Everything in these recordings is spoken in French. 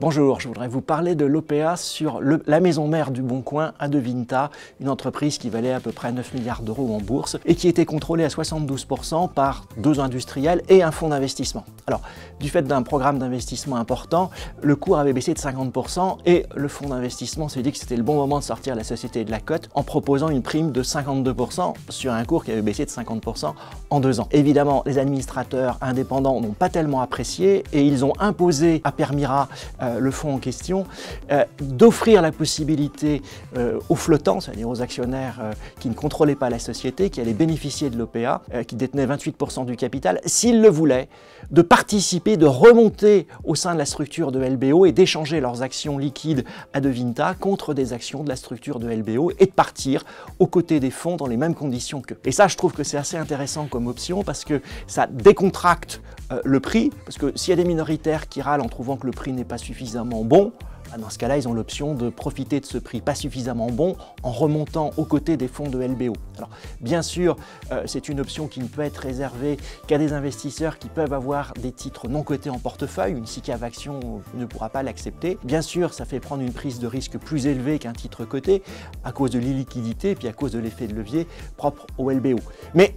Bonjour, je voudrais vous parler de l'OPA sur la maison mère du Bon Coin, Adevinta, une entreprise qui valait à peu près 9 milliards d'euros en bourse et qui était contrôlée à 72% par deux industriels et un fonds d'investissement. Alors, du fait d'un programme d'investissement important, le cours avait baissé de 50% et le fonds d'investissement s'est dit que c'était le bon moment de sortir la société de la cote en proposant une prime de 52% sur un cours qui avait baissé de 50% en 2 ans. Évidemment, les administrateurs indépendants n'ont pas tellement apprécié et ils ont imposé à Permira, le fonds en question, d'offrir la possibilité aux flottants, c'est-à-dire aux actionnaires qui ne contrôlaient pas la société, qui allaient bénéficier de l'OPA, qui détenaient 28% du capital, s'ils le voulaient, de participer, de remonter au sein de la structure de LBO et d'échanger leurs actions liquides Adevinta contre des actions de la structure de LBO et de partir aux côtés des fonds dans les mêmes conditions qu'eux. Et ça, je trouve que c'est assez intéressant comme option parce que ça décontracte le prix, parce que s'il y a des minoritaires qui râlent en trouvant que le prix n'est pas suffisamment bon, dans ce cas-là, ils ont l'option de profiter de ce prix pas suffisamment bon en remontant aux côtés des fonds de LBO. Alors, bien sûr, c'est une option qui ne peut être réservée qu'à des investisseurs qui peuvent avoir des titres non cotés en portefeuille. Une SICAV Action ne pourra pas l'accepter. Bien sûr, ça fait prendre une prise de risque plus élevée qu'un titre coté à cause de l'illiquidité et puis à cause de l'effet de levier propre au LBO. Mais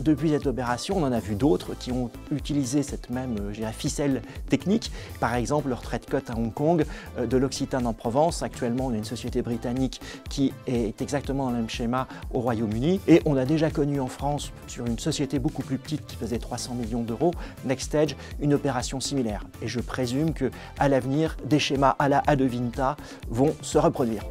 depuis cette opération, on en a vu d'autres qui ont utilisé cette même ficelle technique. Par exemple, le retrait de cote à Hong Kong de l'Occitane en Provence. Actuellement, on a une société britannique qui est exactement dans le même schéma au Royaume-Uni. Et on a déjà connu en France, sur une société beaucoup plus petite qui faisait 300 millions d'euros, NextEdge, une opération similaire. Et je présume qu'à l'avenir, des schémas à la Adevinta vont se reproduire.